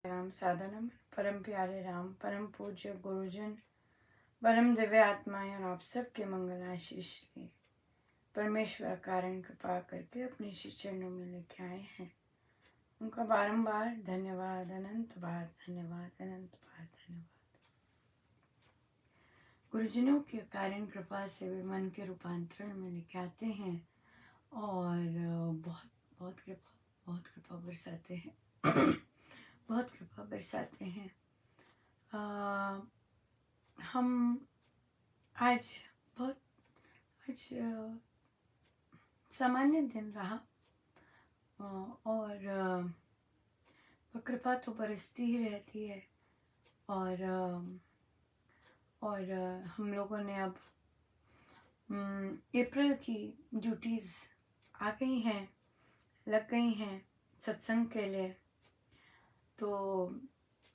राम साधनम परम प्यारे राम परम पूज्य गुरुजन परम दिव्य आत्माएं और आप सबके मंगल आशीष लिए परमेश्वर कारण कृपा करके अपने श्री चरणों में लेके आए हैं। उनका बारंबार धन्यवाद, अनंत बार धन्यवाद, अनंत बार धन्यवाद। गुरुजनों के कारण कृपा से वे मन के रूपांतरण में लेके आते हैं और बहुत कृपा बरसाते हैं। बहुत कृपा बरसाते हैं। हम आज सामान्य दिन रहा और वह कृपा तो बरसती ही रहती है और हम लोगों ने अब अप्रैल की ड्यूटीज़ आ गई हैं, लग गई हैं सत्संग के लिए। तो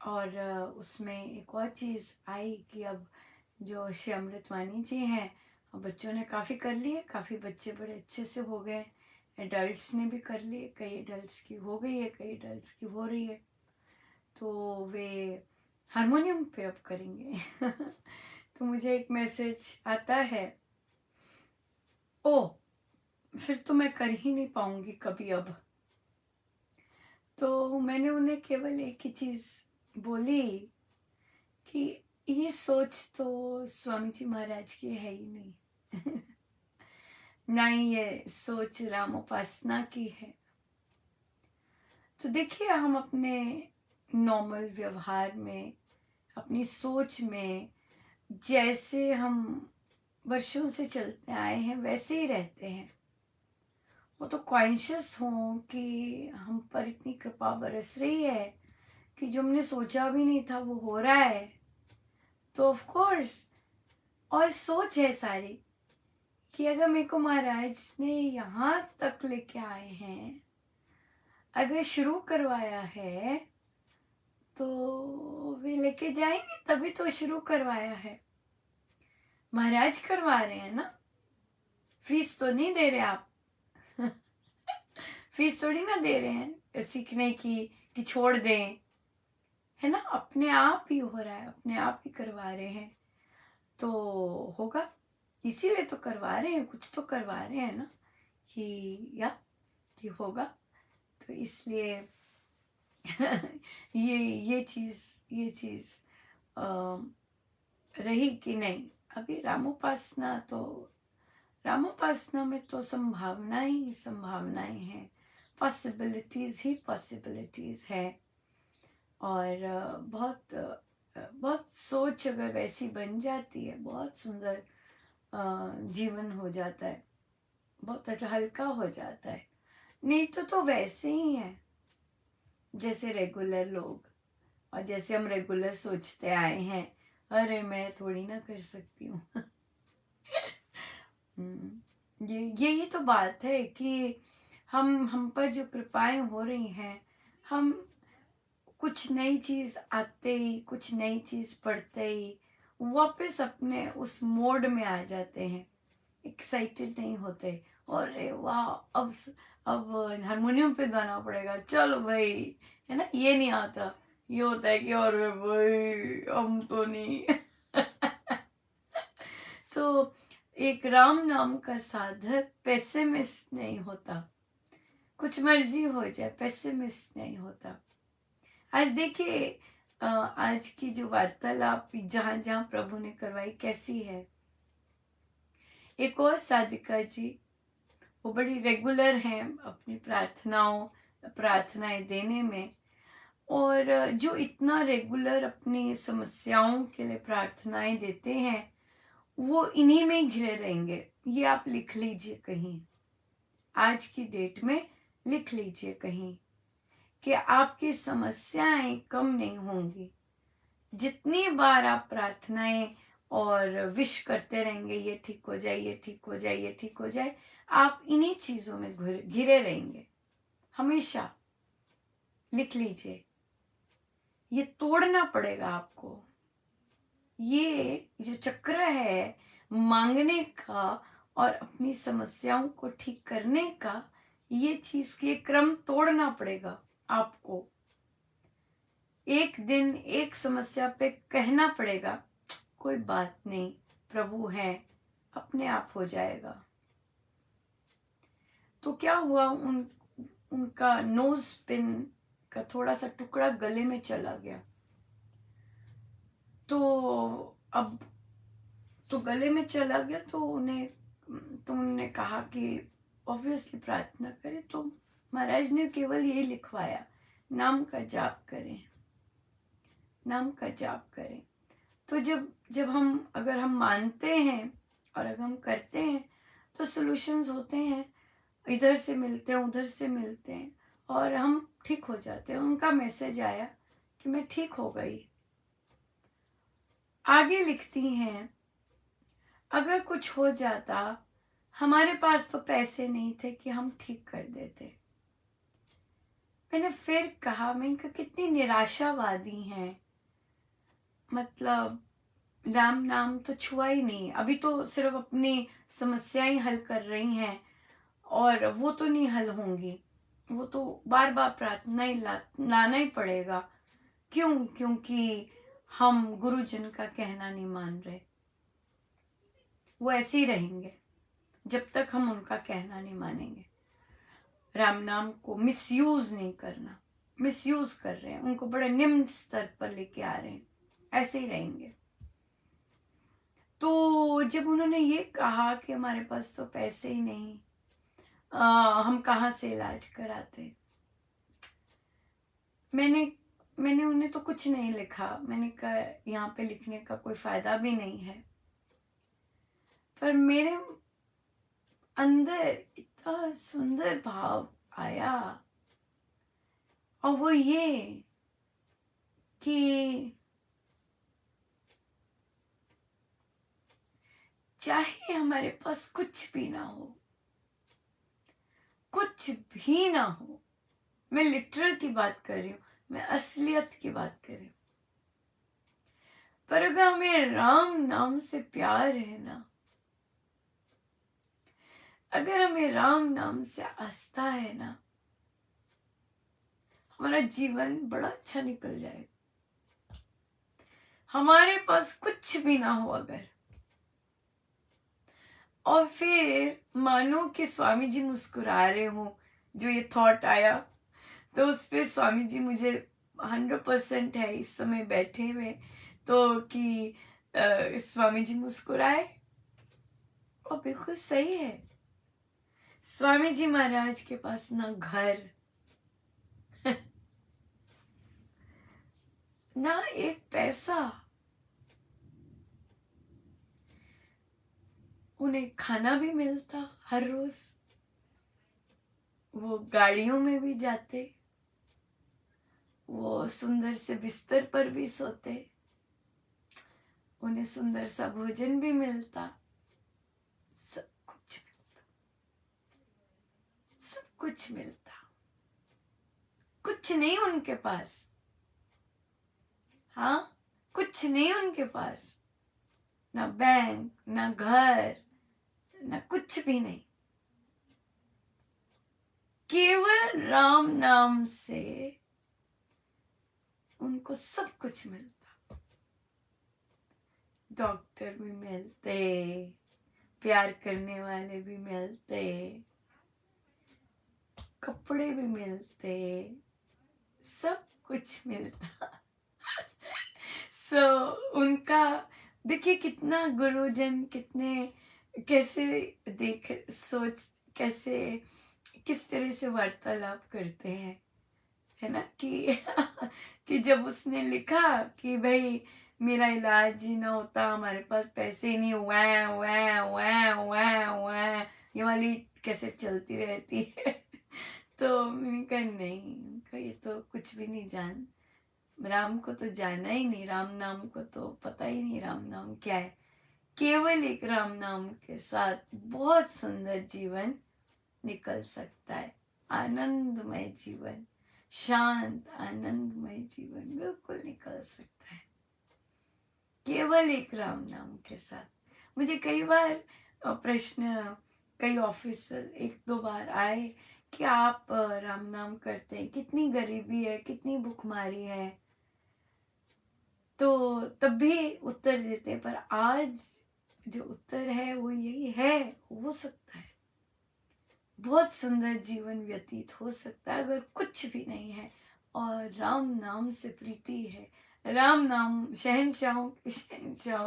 और उसमें एक और चीज़ आई कि अब जो श्री अमृतवाणी जी हैं, बच्चों ने काफ़ी कर लिए, काफ़ी बच्चे बड़े अच्छे से हो गए, एडल्ट्स ने भी कर लिए, कई एडल्ट्स की हो गई है, कई एडल्ट्स की हो रही है। तो वे हारमोनियम पे अब करेंगे। तो मुझे एक मैसेज आता है, ओ फिर तो मैं कर ही नहीं पाऊंगी कभी अब। तो मैंने उन्हें केवल एक ही चीज़ बोली कि ये सोच तो स्वामी जी महाराज की है ही नहीं। ना ही ये सोच राम उपासना की है। तो देखिए, हम अपने नॉर्मल व्यवहार में, अपनी सोच में जैसे हम वर्षों से चलते आए हैं वैसे ही रहते हैं। वो तो कॉन्शियस हों कि हम पर इतनी कृपा बरस रही है कि जो हमने सोचा भी नहीं था वो हो रहा है। तो ऑफ कोर्स, और सोच है सारी कि अगर मेरे को महाराज ने यहाँ तक लेके आए हैं, अगर शुरू करवाया है तो वे लेके जाएंगे, तभी तो शुरू करवाया है। महाराज करवा रहे हैं ना, फीस तो नहीं दे रहे आप। फीस थोड़ी ना दे रहे हैं सीखने की कि छोड़ दें, है ना। अपने आप ही हो रहा है, अपने आप ही करवा रहे हैं तो होगा। इसीलिए तो करवा रहे हैं, कुछ तो करवा रहे हैं ना कि होगा। तो इसलिए ये चीज़ रही कि नहीं। अभी रामोपासना में तो संभावनाएं ही संभावनाएं हैं, पॉसिबिलिटीज ही पॉसिबिलिटीज है। और बहुत सोच अगर वैसी बन जाती है, बहुत सुंदर जीवन हो जाता है, बहुत अच्छा हल्का हो जाता है। नहीं तो वैसे ही है जैसे रेगुलर लोग, और जैसे हम रेगुलर सोचते आए हैं, अरे मैं थोड़ी ना कर सकती हूँ। यही तो बात है कि हम पर जो कृपाएं हो रही हैं, हम कुछ नई चीज आते ही, कुछ नई चीज पढ़ते ही वापस अपने उस मोड में आ जाते हैं, एक्साइटेड नहीं होते। और वाह, अब हारमोनियम पे गाना पड़ेगा, चलो भाई, है ना। ये नहीं आता, ये होता है कि और भाई हम तो नहीं। सो एक राम नाम का साधक पेसिमिस्ट नहीं होता, कुछ मर्जी हो जाए पेसिमिस्ट नहीं होता। आज देखिए, आज की जो वार्तालाप जहां जहां प्रभु ने करवाई कैसी है। एक और साधिका जी, वो बड़ी रेगुलर हैं अपनी प्रार्थनाएं देने में, और जो इतना रेगुलर अपनी समस्याओं के लिए प्रार्थनाएं देते हैं, वो इन्हीं में घिरे रहेंगे। ये आप लिख लीजिए कहीं, आज की डेट में लिख लीजिए कहीं कि आपकी समस्याएं कम नहीं होंगी। जितनी बार आप प्रार्थनाएं और विश करते रहेंगे, ये ठीक हो जाए, ये ठीक हो जाए, ये ठीक हो जाए, आप इन्हीं चीजों में घिरे रहेंगे हमेशा। लिख लीजिए, ये तोड़ना पड़ेगा आपको। ये जो चक्र है मांगने का और अपनी समस्याओं को ठीक करने का, ये चीज के क्रम तोड़ना पड़ेगा आपको। एक दिन एक समस्या पे कहना पड़ेगा, कोई बात नहीं, प्रभु है, अपने आप हो जाएगा। तो क्या हुआ, उनका नोज पिन का थोड़ा सा टुकड़ा गले में चला गया। तो अब तो गले में चला गया, तो उन्होंने कहा कि ऑब्वियसली प्रार्थना करें। तो महाराज ने केवल ये लिखवाया, नाम का जाप करें, नाम का जाप करें। तो जब अगर हम मानते हैं और अगर हम करते हैं तो सॉल्यूशंस होते हैं, इधर से मिलते हैं, उधर से मिलते हैं, और हम ठीक हो जाते हैं। उनका मैसेज आया कि मैं ठीक हो गई। आगे लिखती हैं, अगर कुछ हो जाता, हमारे पास तो पैसे नहीं थे कि हम ठीक कर देते। मैंने फिर कहा, मैंने कहा कितनी निराशावादी हैं, मतलब राम नाम तो छुआ ही नहीं, अभी तो सिर्फ अपनी समस्याएं हल कर रही हैं, और वो तो नहीं हल होंगी, वो तो बार बार प्रार्थना ही लाना ही पड़ेगा। क्यों? क्योंकि हम गुरुजन का कहना नहीं मान रहे। वो ऐसे ही रहेंगे जब तक हम उनका कहना नहीं मानेंगे। राम नाम को मिसयूज नहीं करना, मिसयूज कर रहे हैं, उनको बड़े निम्न स्तर पर लेके आ रहे हैं, ऐसे ही रहेंगे। तो जब उन्होंने ये कहा कि हमारे पास तो पैसे ही नहीं, हम कहाँ से इलाज कराते, मैंने उन्हें तो कुछ नहीं लिखा। मैंने कहा यहाँ पे लिखने का कोई फायदा भी नहीं है, पर मेरे अंदर इतना सुंदर भाव आया, और वो ये कि चाहे हमारे पास कुछ भी ना हो, कुछ भी ना हो, मैं लिटरल की बात कर रही हूँ, मैं असलियत की बात कर रही हूँ, पर अगर हमें राम नाम से प्यार है ना, अगर हमें राम नाम से आस्था है ना, हमारा जीवन बड़ा अच्छा निकल जाएगा। हमारे पास कुछ भी ना हो अगर, और फिर मानो कि स्वामी जी मुस्कुरा रहे हो, जो ये थॉट आया, तो उस पे स्वामी जी मुझे 100% है इस समय बैठे हुए, तो कि स्वामी जी मुस्कुराए, और बिल्कुल सही है। स्वामी जी महाराज के पास ना घर ना एक पैसा, उन्हें खाना भी मिलता हर रोज, वो गाड़ियों में भी जाते, वो सुंदर से बिस्तर पर भी सोते, उन्हें सुंदर सा भोजन भी मिलता, सब कुछ मिलता, सब कुछ मिलता। कुछ नहीं उनके पास, हाँ, कुछ नहीं उनके पास, ना बैंक, ना घर, ना कुछ भी नहीं, केवल राम नाम से उनको सब कुछ मिलता। डॉक्टर भी मिलते, प्यार करने वाले भी मिलते, कपड़े भी मिलते, सब कुछ मिलता। उनका देखिए कितना गुरुजन, कितने कैसे देख सोच, कैसे किस तरह से वार्तालाप करते हैं, है ना, कि कि जब उसने लिखा कि भाई मेरा इलाज ही ना होता, हमारे पास पैसे नहीं, वै वै वै वै वै ये वाली कैसेट चलती रहती है। तो मैंने कहा नहीं, उनका ये तो कुछ भी नहीं जान, राम को तो जाना ही नहीं, राम नाम को तो पता ही नहीं राम नाम क्या है। केवल एक राम नाम के साथ बहुत सुंदर जीवन निकल सकता है, आनंदमय जीवन, शांत आनंदमय जीवन बिल्कुल निकल सकता है, केवल एक राम नाम के साथ। मुझे कई बार प्रश्न, कई ऑफिसर 1-2 बार आए कि आप राम नाम करते हैं, कितनी गरीबी है, कितनी भुखमारी है, तो तब भी उत्तर देते, पर आज जो उत्तर है वो यही है, हो सकता है बहुत सुंदर जीवन व्यतीत हो सकता है अगर कुछ भी नहीं है और राम नाम से प्रीति है, राम नाम शहंशाहों के शहंशाह,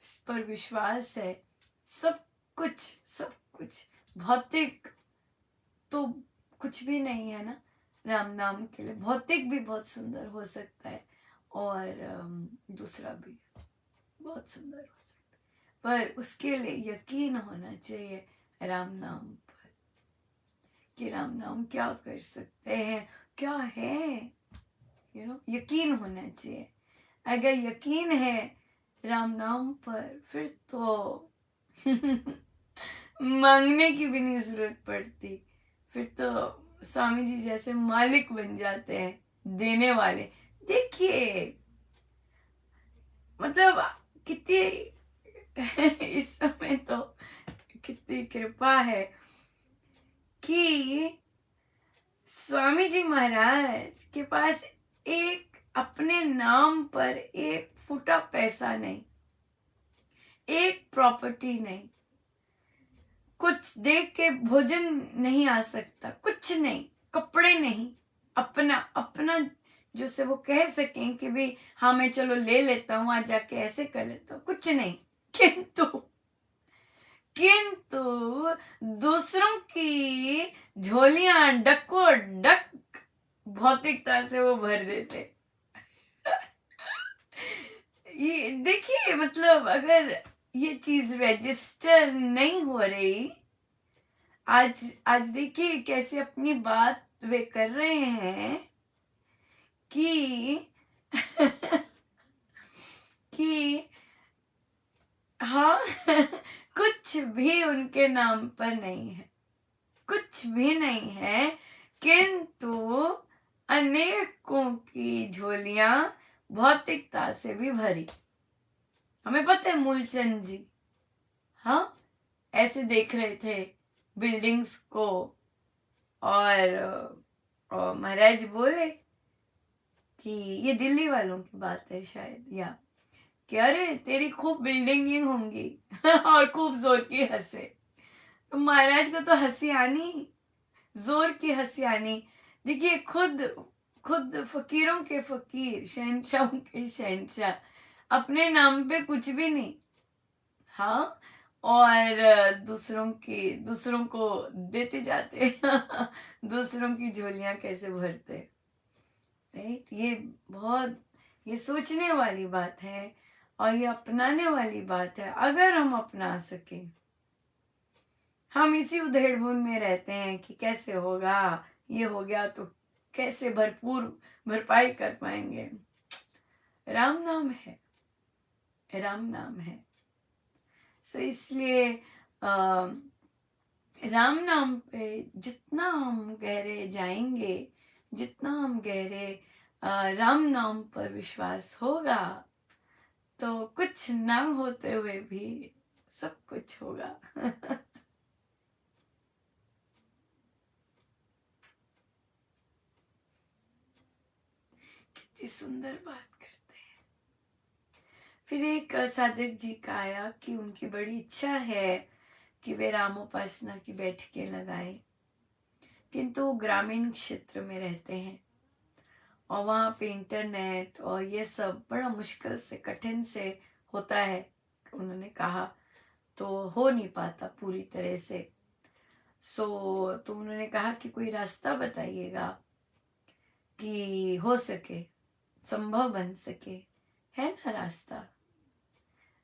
इस पर विश्वास है। सब कुछ भौतिक तो कुछ भी नहीं है ना राम नाम के लिए। भौतिक भी बहुत सुंदर हो सकता है और दूसरा भी बहुत सुंदर हो सकता है, पर उसके लिए यकीन होना चाहिए राम नाम पर कि राम नाम क्या कर सकते हैं, क्या है, यकीन होना चाहिए। अगर यकीन है राम नाम पर, फिर तो मांगने की भी नहीं जरूरत पड़ती, फिर तो स्वामी जी जैसे मालिक बन जाते हैं, देने वाले। देखिए मतलब कितनी इस समय तो कितनी कृपा है कि स्वामी जी महाराज के पास एक अपने नाम पर एक फुटा पैसा नहीं, एक प्रॉपर्टी नहीं, कुछ देख के भोजन नहीं आ सकता, कुछ नहीं, कपड़े नहीं, अपना अपना जो से वो कह सकें कि भाई हाँ मैं चलो ले लेता हूँ, आज जाके ऐसे कर लेता हूँ, कुछ नहीं। किंतु किंतु दूसरों की झोलियां डको डक भौतिकता से वो भर देते। ये देखिए मतलब अगर ये चीज रजिस्टर नहीं हो रही, आज आज देखिए कैसे अपनी बात वे कर रहे हैं कि कि हाँ कुछ भी उनके नाम पर नहीं है, कुछ भी नहीं है, किंतु अनेकों की झोलियां भौतिकता से भी भरी। हमें पता है मूलचंद जी हाँ ऐसे देख रहे थे बिल्डिंग्स को और महाराज बोले कि ये दिल्ली वालों की बात है शायद, या कि अरे तेरी खूब बिल्डिंग होंगी और खूब जोर की हंसे। तो महाराज को तो हंसी आनी, जोर की हंसी आनी। देखिए खुद खुद फकीरों के फकीर, शहंशाहों के शहंशाह, अपने नाम पे कुछ भी नहीं, हाँ, और दूसरों को देते जाते दूसरों की झोलियां कैसे भरते, राइट। ये सोचने वाली बात है और ये अपनाने वाली बात है। अगर हम अपना सके, हम इसी उधेड़बुन में रहते हैं कि कैसे होगा, ये हो गया तो कैसे भरपाई कर पाएंगे। राम नाम है, राम नाम है। सो इसलिए राम नाम पे जितना हम गहरे जाएंगे, जितना हम गहरे राम नाम पर विश्वास होगा, तो कुछ ना होते हुए भी सब कुछ होगा कितनी सुंदर बात करते हैं। फिर एक साधक जी का आया कि उनकी बड़ी इच्छा है कि वे रामोपासना की बैठकें लगाएं, किंतु ग्रामीण क्षेत्र में रहते हैं और वहाँ पे इंटरनेट और ये सब बड़ा मुश्किल से, कठिन से होता है। उन्होंने कहा तो हो नहीं पाता पूरी तरह से। तो उन्होंने कहा कि कोई रास्ता बताइएगा कि हो सके, संभव बन सके, है ना रास्ता।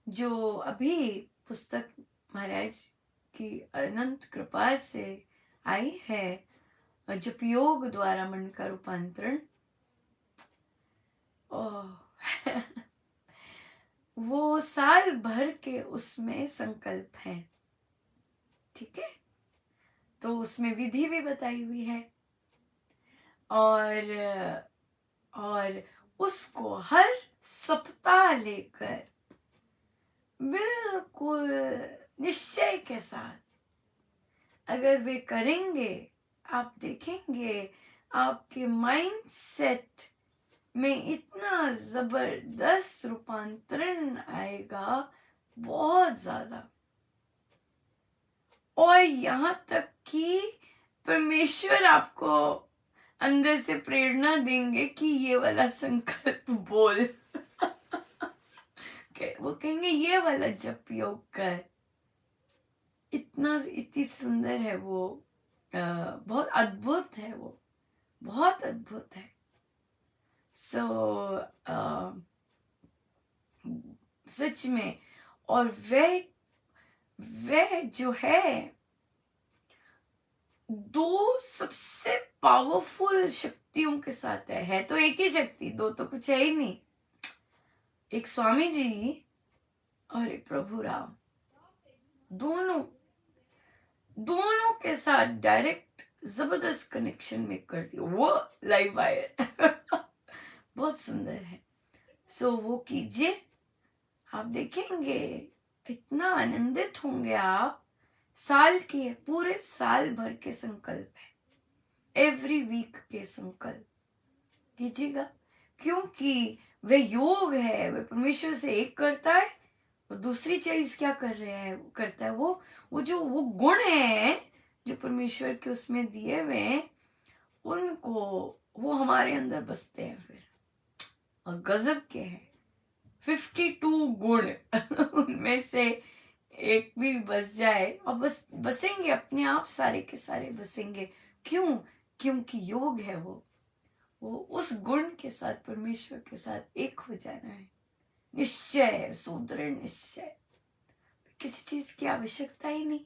जो अभी पुस्तक महाराज की अनंत कृपा से आई है, जप योग द्वारा मन का रूपांतरण, वो साल भर के उसमें संकल्प है, ठीक है। तो उसमें विधि भी बताई हुई है और उसको हर सप्ताह लेकर बिल्कुल निश्चय के साथ अगर वे करेंगे, आप देखेंगे आपके माइंड सेट में इतना जबरदस्त रूपांतरण आएगा, बहुत ज्यादा। और यहाँ तक कि परमेश्वर आपको अंदर से प्रेरणा देंगे कि ये वाला संकल्प बोल। वो कहेंगे ये वाला जप योग कर। इतनी सुंदर है वो, बहुत अद्भुत है वो, बहुत अद्भुत है। सो सच में। और वह जो है दो सबसे पावरफुल शक्तियों के साथ है तो एक ही शक्ति, दो तो कुछ है ही नहीं। एक स्वामी जी और एक प्रभु राम, दोनों के साथ डायरेक्ट जबरदस्त कनेक्शन में कर दिया वो लाइव वायर। बहुत सुंदर है। सो वो कीजिए, आप देखेंगे इतना आनंदित होंगे आप। साल के पूरे साल भर के संकल्प है, एवरी वीक के संकल्प कीजिएगा, क्योंकि वह योग है, वह परमेश्वर से एक करता है। और दूसरी चीज क्या करता है वो गुण है जो परमेश्वर के उसमें दिए हुए हैं, उनको वो हमारे अंदर बसते हैं फिर। और गजब के हैं 52 गुण। उनमें से एक भी बस जाए और बसेंगे अपने आप, सारे के सारे बसेंगे। क्यों? क्योंकि योग है वो उस गुण के साथ, परमेश्वर के साथ एक हो जाना है। निश्चय, सुदृढ़ निश्चय, किसी चीज की आवश्यकता ही नहीं।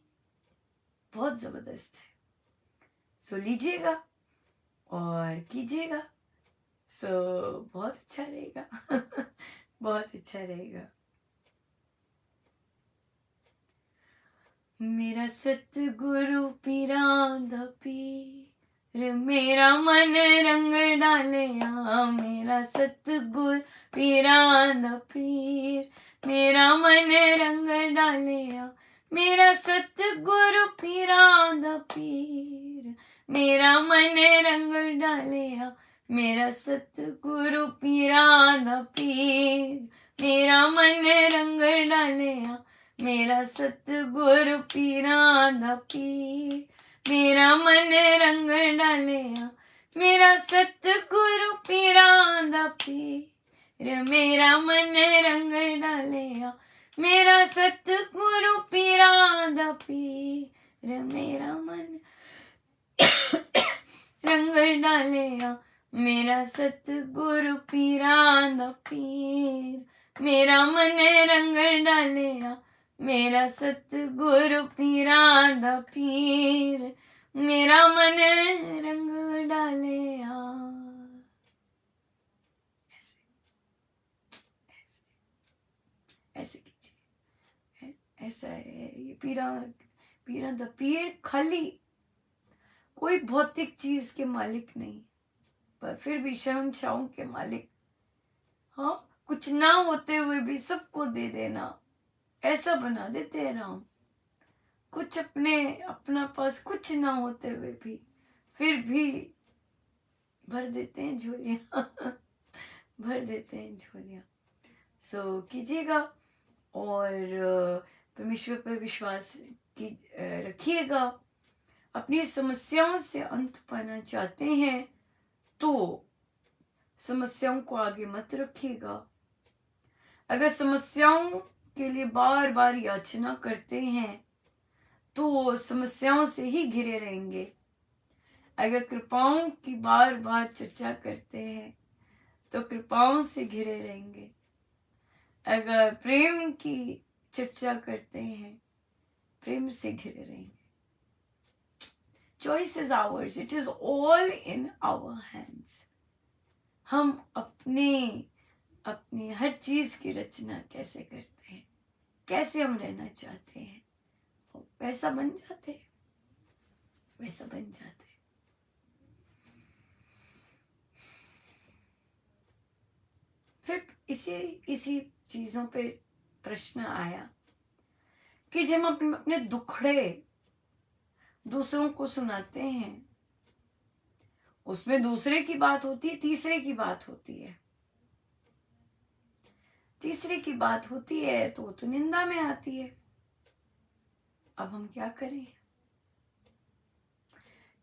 बहुत जबरदस्त है। सो लीजिएगा और कीजिएगा। सो बहुत अच्छा रहेगा। बहुत अच्छा रहेगा। मेरा सतगुरु पीरांदा पीर, मेरा मन रंग डालिया। मेरा सतगुरु पीरांदा पीर, मेरा मन रंग डालिया। मेरा सतगुरु पीरांदा पीर, मेरा मन रंग डालिया। मेरा सतगुरु पीरांदा पीर, मेरा मन रंग डालिया। मेरा सतगुरु पीरांदा पीर, मेरा मन रंग डालिया। मेरा सतगुरु पीरांदा पीर, मेरा मन रंग डालिया। मेरा सतगुरु पीरांदा पीर, मेरा मन रंग डालिया। मेरा सतगुरु पीरांदा पीर, मेरा मन रंग डालिया। मेरा सतगुरु पीरांदा पीर, मेरा मन रंग डालिया। ऐसे कीजिए। ऐसा है ये पीरांदा पीर। खाली कोई भौतिक चीज के मालिक नहीं, पर फिर भी शहंशाहों के मालिक। हाँ, कुछ ना होते हुए भी सबको दे देना, ऐसा बना देते हैं राम। कुछ अपना पास कुछ ना होते हुए भी फिर भी भर देते हैं झोलियां। भर देते हैं झोलियां। सो कीजिएगा और परमेश्वर पर विश्वास रखिएगा। अपनी समस्याओं से अंत पाना चाहते हैं तो समस्याओं को आगे मत रखिएगा। अगर समस्याओं के लिए बार बार याचना करते हैं तो समस्याओं से ही घिरे रहेंगे। अगर कृपाओं की बार बार चर्चा करते हैं तो कृपाओं से घिरे रहेंगे। अगर प्रेम की चर्चा करते हैं, प्रेम से घिरे रहेंगे। Choice is ours, it is all in our hands. हम अपनी हर चीज की रचना कैसे करते हैं, कैसे हम रहना चाहते हैं, वैसा बन जाते हैं, वैसा बन जाते हैं। फिर इसी चीजों पे प्रश्न आया कि जब हम अपने दुखड़े दूसरों को सुनाते हैं, उसमें दूसरे की बात होती है, तीसरे की बात होती है। तीसरे की बात होती है तो वो तो निंदा में आती है। अब हम क्या करें?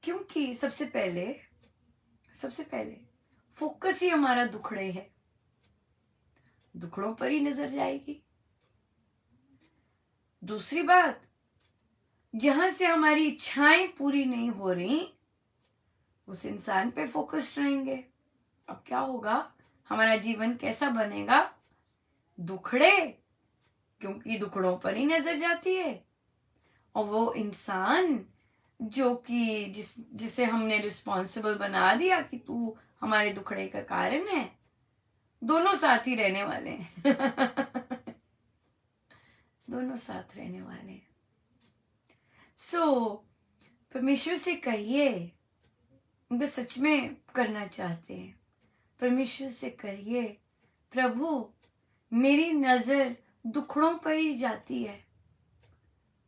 क्योंकि सबसे पहले फोकस ही हमारा दुखड़े है, दुखड़ों पर ही नजर जाएगी। दूसरी बात, जहां से हमारी इच्छाएं पूरी नहीं हो रही उस इंसान पे फोकस्ड रहेंगे। अब क्या होगा? हमारा जीवन कैसा बनेगा? दुखड़े, क्योंकि दुखड़ों पर ही नजर जाती है। और वो इंसान जो कि जिसे हमने रिस्पॉन्सिबल बना दिया कि तू हमारे दुखड़े का कारण है, दोनों साथ ही रहने वाले हैं। दोनों साथ रहने वाले हैं। परमेश्वर से कहिए, अगर सच में करना चाहते हैं, परमेश्वर से कहिए, प्रभु मेरी नजर दुखड़ों पर ही जाती है,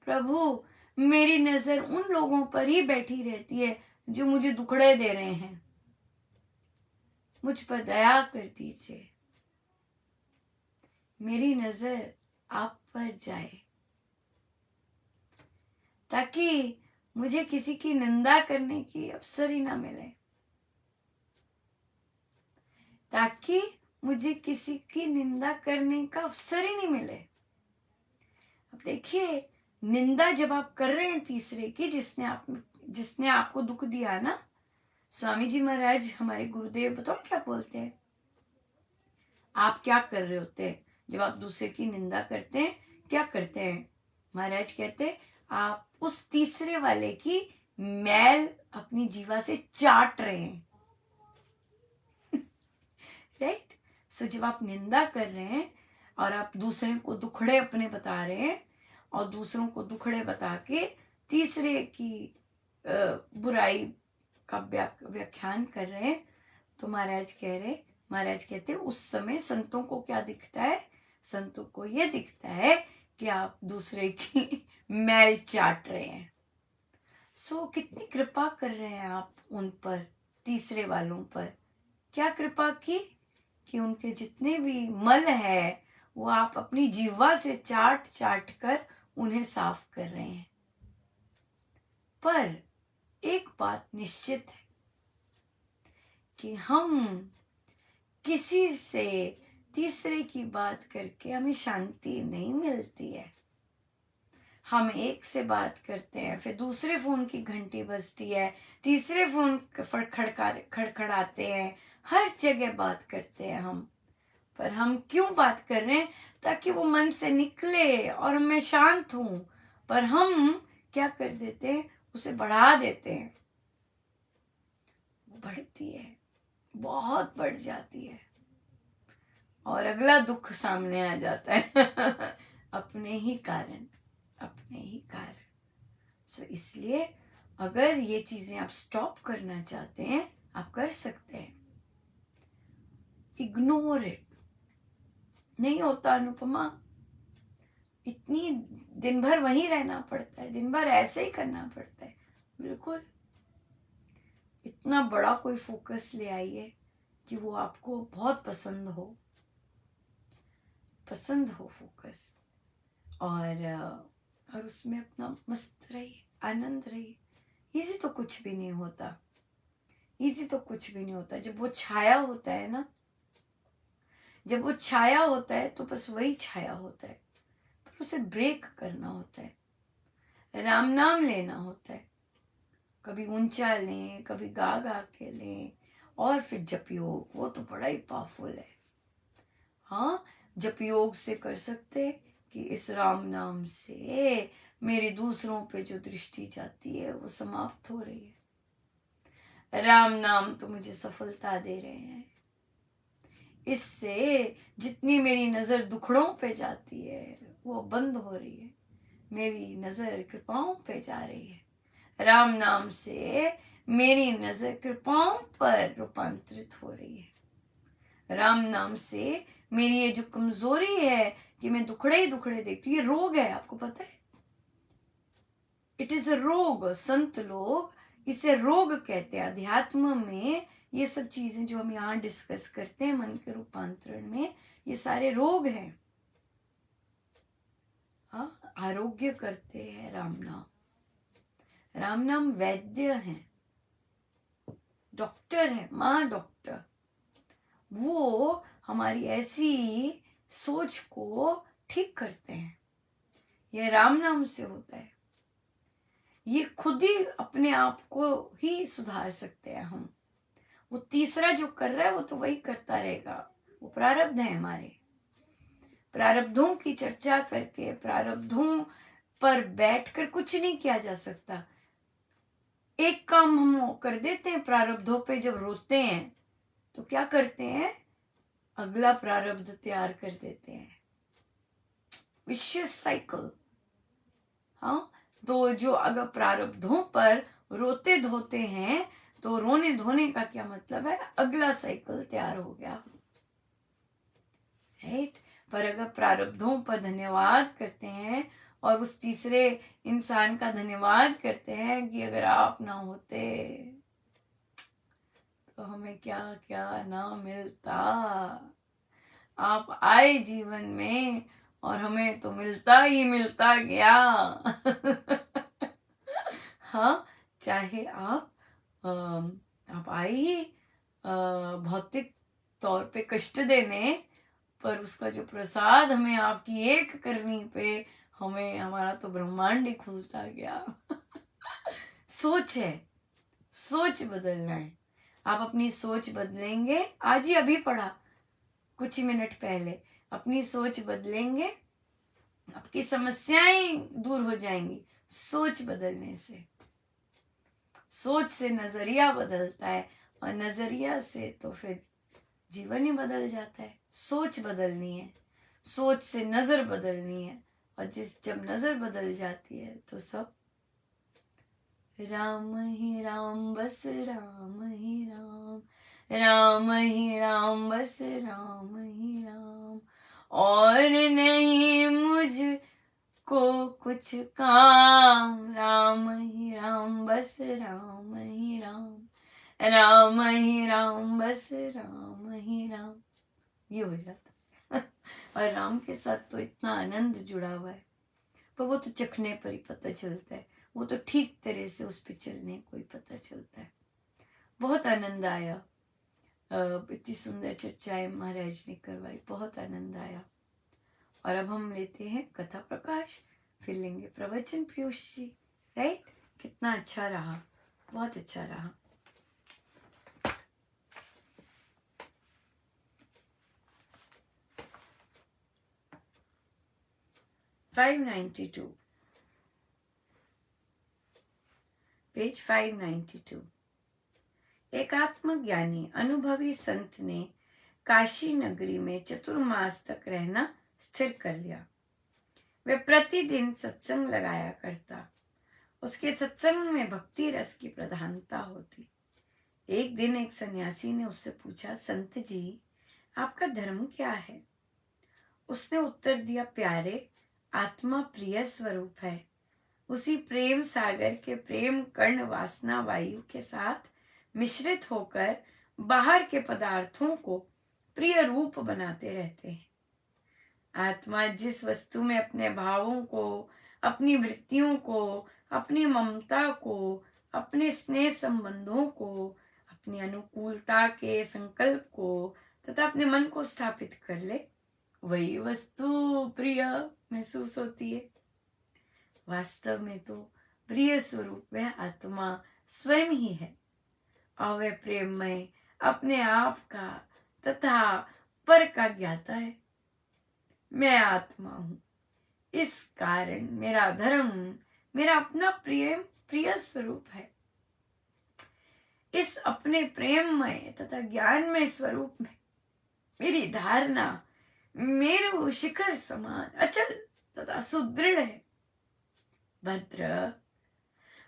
प्रभु मेरी नजर उन लोगों पर ही बैठी रहती है जो मुझे दुखड़े दे रहे हैं, मुझ पर दया कर दीजिए, मेरी नजर आप पर जाए, ताकि मुझे किसी की निंदा करने की अवसर ही ना मिले, ताकि मुझे किसी की निंदा करने का अवसर ही नहीं मिले। अब देखिए, निंदा जब आप कर रहे हैं तीसरे की, जिसने आपको दुख दिया ना, स्वामी जी महाराज हमारे गुरुदेव बताओ क्या बोलते हैं? आप क्या कर रहे होते हैं जब आप दूसरे की निंदा करते हैं? क्या करते हैं? महाराज कहते हैं आप उस तीसरे वाले की मैल अपनी जीवा से चाट रहे हैं। राइट? सो जब आप निंदा कर रहे हैं और आप दूसरे को दुखड़े अपने बता रहे हैं और दूसरों को दुखड़े बता के तीसरे की बुराई का व्याख्यान कर रहे हैं, तो महाराज कहते उस समय संतों को क्या दिखता है? संतों को यह दिखता है कि आप दूसरे की मैल चाट रहे हैं। कितनी कृपा कर रहे हैं आप उन पर, तीसरे वालों पर। क्या कृपा की? कि उनके जितने भी मल है वो आप अपनी जीवा से चाट चाट कर उन्हें साफ कर रहे हैं। पर एक बात निश्चित है कि हम किसी से तीसरे की बात करके हमें शांति नहीं मिलती है। हम एक से बात करते हैं, फिर दूसरे फोन की घंटी बजती है, तीसरे फोन खड़खड़ाते हैं, हर जगह बात करते हैं हम। पर हम क्यों बात कर रहे हैं? ताकि वो मन से निकले और मैं शांत हूं। पर हम क्या कर देते हैं? उसे बढ़ा देते हैं, वो बढ़ती है, बहुत बढ़ जाती है और अगला दुख सामने आ जाता है। अपने ही कारण। इसलिए अगर ये चीजें आप स्टॉप करना चाहते हैं, आप कर सकते हैं। Ignore it. नहीं होता अनुपमा, इतनी दिन भर वहीं रहना पड़ता है, दिन भर ऐसे ही करना पड़ता है। बिल्कुल, इतना बड़ा कोई फोकस ले आइए कि वो आपको बहुत पसंद हो फोकस, और उसमें अपना मस्त रहिए, आनंद रहिए। इजी तो कुछ भी नहीं होता। जब वो छाया होता है ना, तो बस वही छाया होता है, पर उसे ब्रेक करना होता है, राम नाम लेना होता है। कभी ऊंचा लें, कभी गा गा के लें, और फिर जप योग, वो तो बड़ा ही पावरफुल है। हाँ, जप योग से कर सकते हैं कि इस राम नाम से मेरी दूसरों पे जो दृष्टि जाती है वो समाप्त हो रही है। राम नाम तो मुझे सफलता दे रहे हैं, इससे जितनी मेरी नजर दुखड़ों पे जाती है वो बंद हो रही है, मेरी नजर कृपाओं पे जा रही है। राम नाम से मेरी नजर कृपाओं पर रूपांतरित हो रही है। राम नाम से मेरी ये जो कमजोरी है कि मैं दुखड़े ही दुखड़े देखती हूँ, ये रोग है, आपको पता है? इट इज अ रोग। संत लोग इसे रोग कहते हैं। अध्यात्म में ये सब चीजें जो हम यहाँ डिस्कस करते हैं मन के रूपांतरण में, ये सारे रोग हैं। हाँ, आरोग्य करते हैं राम नाम। राम नाम वैद्य है, डॉक्टर है, माँ डॉक्टर। वो हमारी ऐसी सोच को ठीक करते हैं। यह राम नाम से होता है। ये खुद ही अपने आप को ही सुधार सकते हैं हम। वो तीसरा जो कर रहा है वो तो वही करता रहेगा। वो प्रारब्ध है हमारे। प्रारब्धों की चर्चा करके, प्रारब्धों पर बैठकर कुछ नहीं किया जा सकता। एक काम हम कर देते हैं प्रारब्धों पे, जब रोते हैं तो क्या करते हैं, अगला प्रारब्ध तैयार कर देते हैं। Vicious cycle. हाँ, तो जो अगर प्रारब्धों पर रोते धोते हैं तो रोने धोने का क्या मतलब है, अगला साइकिल तैयार हो गया। राइट। पर अगर प्रारब्धों पर धन्यवाद करते हैं और उस तीसरे इंसान का धन्यवाद करते हैं कि अगर आप ना होते तो हमें क्या क्या ना मिलता। आप आए जीवन में और हमें तो मिलता ही मिलता गया। हाँ, चाहे आप आए ही भौतिक तौर पे कष्ट देने, पर उसका जो प्रसाद हमें आपकी एक करनी पे, हमें हमारा तो ब्रह्मांड ही खुलता गया। सोच है, सोच बदलना है। आप अपनी सोच बदलेंगे, आज ही अभी पढ़ा कुछ ही मिनट पहले, अपनी सोच बदलेंगे आपकी समस्याएं दूर हो जाएंगी। सोच बदलने से, सोच से नजरिया बदलता है और नजरिया से तो फिर जीवन ही बदल जाता है। सोच बदलनी है, सोच से नजर बदलनी है, और जब नजर बदल जाती है तो सब राम ही राम, बस राम ही राम, राम ही राम, बस राम ही राम, और नहीं मुझको कुछ काम, राम ही राम, बस राम ही राम, राम ही राम, बस राम ही राम। ये हो जाता। और राम के साथ तो इतना आनंद जुड़ा हुआ है, पर वो तो चखने पर ही पता चलता है। वो तो ठीक तरह से उस पर चलने को ही पता चलता है। बहुत आनंद आया। इतनी सुंदर चर्चाएं महाराज ने करवाई, बहुत आनंद आया। और अब हम लेते हैं कथा प्रकाश, फिर लेंगे प्रवचन पीयूष जी। राइट, कितना अच्छा रहा, बहुत अच्छा रहा। पेज 592। एक आत्मज्ञानी अनुभवी संत ने काशी नगरी में चतुर्मास तक रहना स्थिर कर लिया। वे प्रतिदिन सत्संग लगाया करता। उसके सत्संग में भक्ति रस की प्रधानता होती। एक दिन एक सन्यासी ने उससे पूछा, संत जी, आपका धर्म क्या है? उसने उत्तर दिया, प्यारे, आत्मा प्रिय स्वरूप है। उसी प्रेम सागर के प्रेम कर्ण वासना वायु के साथ मिश्रित होकर बाहर के पदार्थों को प्रिय रूप बनाते रहते हैं। आत्मा जिस वस्तु में अपने भावों को, अपनी वृत्तियों को, अपनी ममता को, अपने स्नेह संबंधों को, अपनी अनुकूलता के संकल्प को तथा अपने मन को स्थापित कर ले, वही वस्तु प्रिय महसूस होती है। वास्तव में तो प्रिय स्वरूप वह आत्मा स्वयं ही है, और वह प्रेममय अपने आप का तथा पर का ज्ञाता है। मैं आत्मा हूं, इस कारण मेरा धर्म मेरा अपना प्रिय स्वरूप है। इस अपने प्रेममय तथा ज्ञानमय स्वरूप में मेरी धारणा मेरु शिखर समान अचल तथा सुदृढ़ है। भद्र,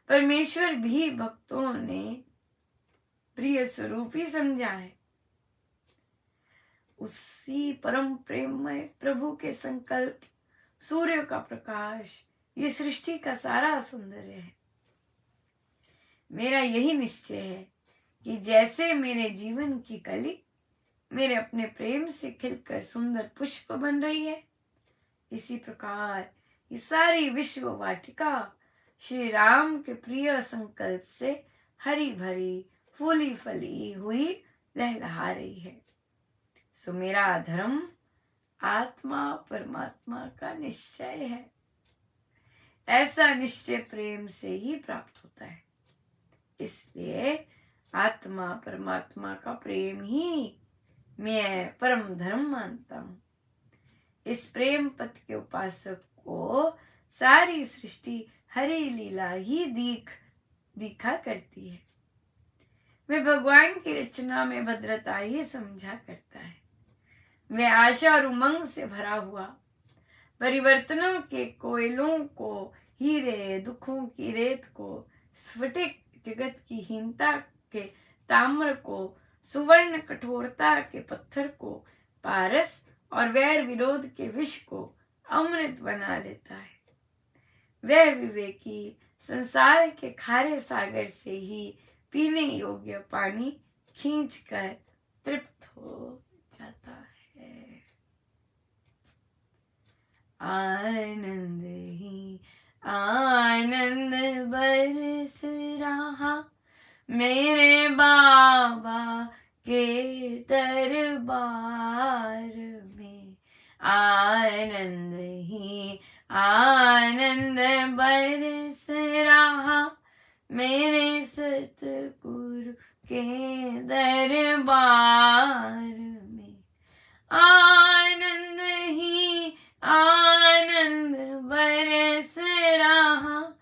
परमेश्वर भी भक्तों ने प्रिय स्वरूप ही समझा है। उसी परम प्रेममय प्रभु के संकल्प, सूर्य का प्रकाश, ये सृष्टि का सारा सौंदर्य है। मेरा यही निश्चय है कि जैसे मेरे जीवन की कली मेरे अपने प्रेम से खिलकर सुंदर पुष्प बन रही है, इसी प्रकार ये सारी विश्व वाटिका श्री राम के प्रिय संकल्प से हरी भरी फूली फली हुई लहलहा रही है। सो मेरा धर्म आत्मा परमात्मा का निश्चय है। ऐसा निश्चय प्रेम से ही प्राप्त होता है। इसलिए आत्मा परमात्मा का प्रेम ही मैं परम धर्म मानता हूं। इस प्रेम पथ के उपासक को सारी सृष्टि हरि लीला ही दिखा करती है। वे भगवान की रचना में भद्रता ही समझा करता है। वे आशा और उमंग से भरा हुआ परिवर्तनों के कोयलों को, हीरे दुखों की रेत को, स्फटिक जगत की हीनता के ताम्र को, सुवर्ण कठोरता के पत्थर को, पारस और वैर विरोध के विष को अमृत बना लेता है। वह विवेकी संसार के खारे सागर से ही पीने योग्य पानी खींचकर तृप्त हो जाता है। आनंद ही आनंद बरस रहा मेरे बाबा के दरबार में। आनंद ही आनंद बरस रहा मेरे सतगुरु के दरबार में। आनंद ही आनंद बरस रहा,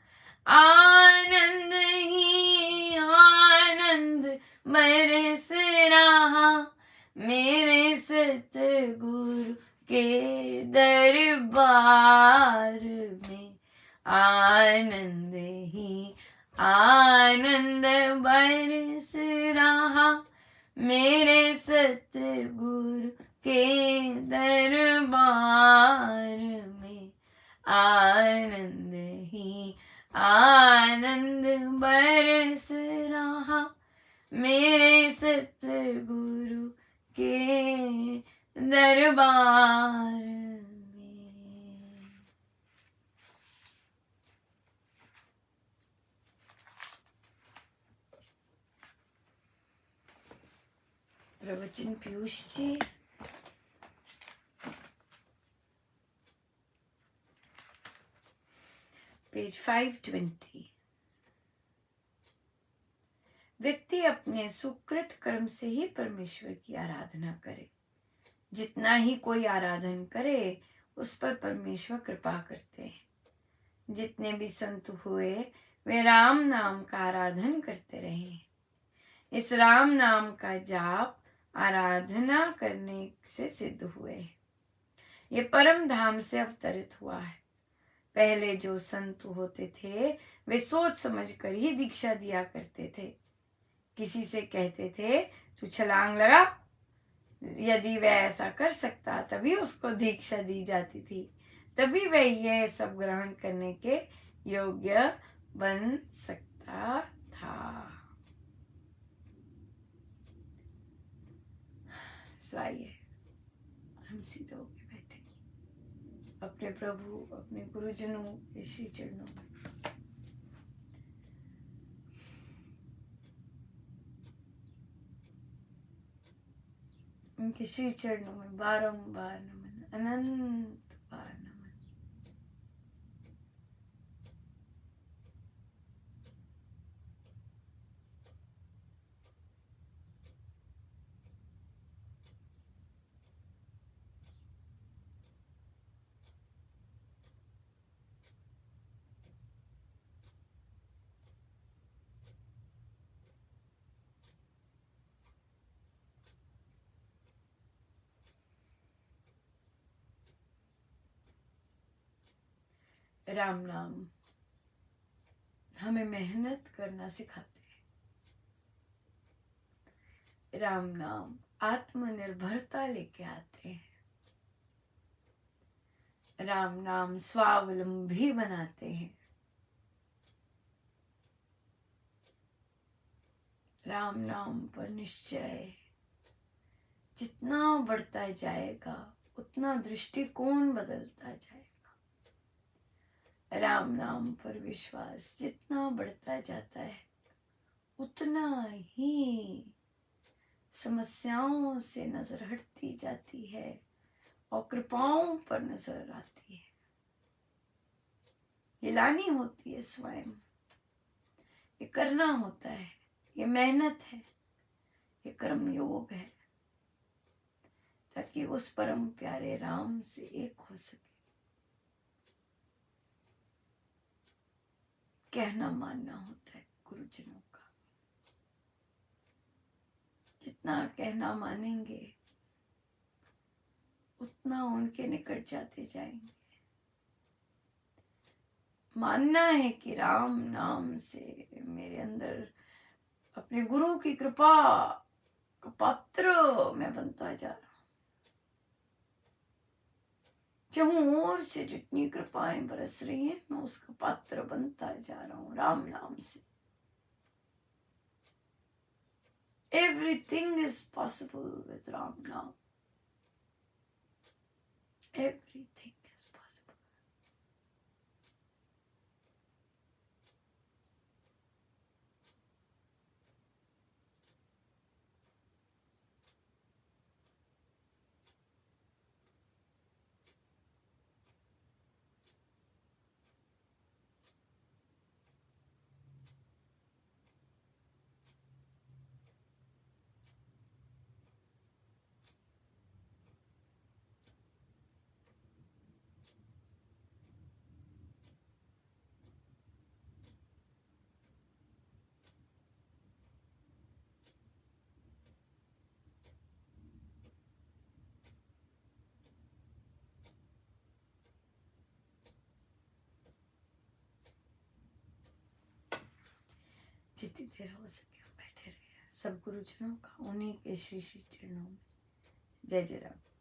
आनंद ही आनंद बरस रहा मेरे सतगुरु के दरबार में। आनंद ही आनंद बरस रहा मेरे सतगुरु के दरबार में। आनंद ही आनंद बरस रहा मेरे सतगुरु के दरबार में। प्रवचन पीयूष जी। पेज 520। व्यक्ति अपने सुकृत कर्म से ही परमेश्वर की आराधना करे। जितना ही कोई आराधन करे उस पर परमेश्वर कृपा करते हैं। जितने भी संत हुए वे राम नाम का आराधन करते रहे। इस राम नाम का जाप आराधना करने से सिद्ध हुए। ये परम धाम से अवतरित हुआ है। पहले जो संत होते थे वे सोच समझ कर ही दीक्षा दिया करते थे। किसी से कहते थे तू छलांग लगा, यदि वह ऐसा कर सकता तभी उसको दीक्षा दी जाती थी, तभी वह यह सब ग्रहण करने के योग्य बन सकता था। आइए हम सीधे होके बैठे अपने प्रभु अपने गुरुजनों के श्री चरणों में। उनके श्री चरणों में बारंबार नमन, अनंत बार नमन। राम नाम हमें मेहनत करना सिखाते हैं। राम नाम आत्मनिर्भरता लेके आते हैं। राम नाम स्वावलंबी बनाते हैं। राम नाम पर निश्चय जितना बढ़ता जाएगा उतना दृष्टिकोण बदलता जाएगा। राम नाम पर विश्वास जितना बढ़ता जाता है उतना ही समस्याओं से नजर हटती जाती है और कृपाओं पर नजर आती है। ये लानी होती है स्वयं, ये करना होता है, ये मेहनत है, ये कर्म योग है, ताकि उस परम प्यारे राम से एक हो सके। कहना मानना होता है गुरुजनों का। जितना कहना मानेंगे उतना उनके निकट जाते जाएंगे। मानना है कि राम नाम से मेरे अंदर अपने गुरु की कृपा का पात्र मैं बनता जा रहा हूं। चहु ओर से जितनी कृपाएं बरस रही हैं मैं उसका पात्र बनता जा रहा हूं राम नाम से। Everything is possible with Ram नाम। Everything is possible. जितनी देर हो सके आप बैठे रहिए। सब गुरुजनों का उन्हीं के श्री श्री चरणों में। जय जय राम।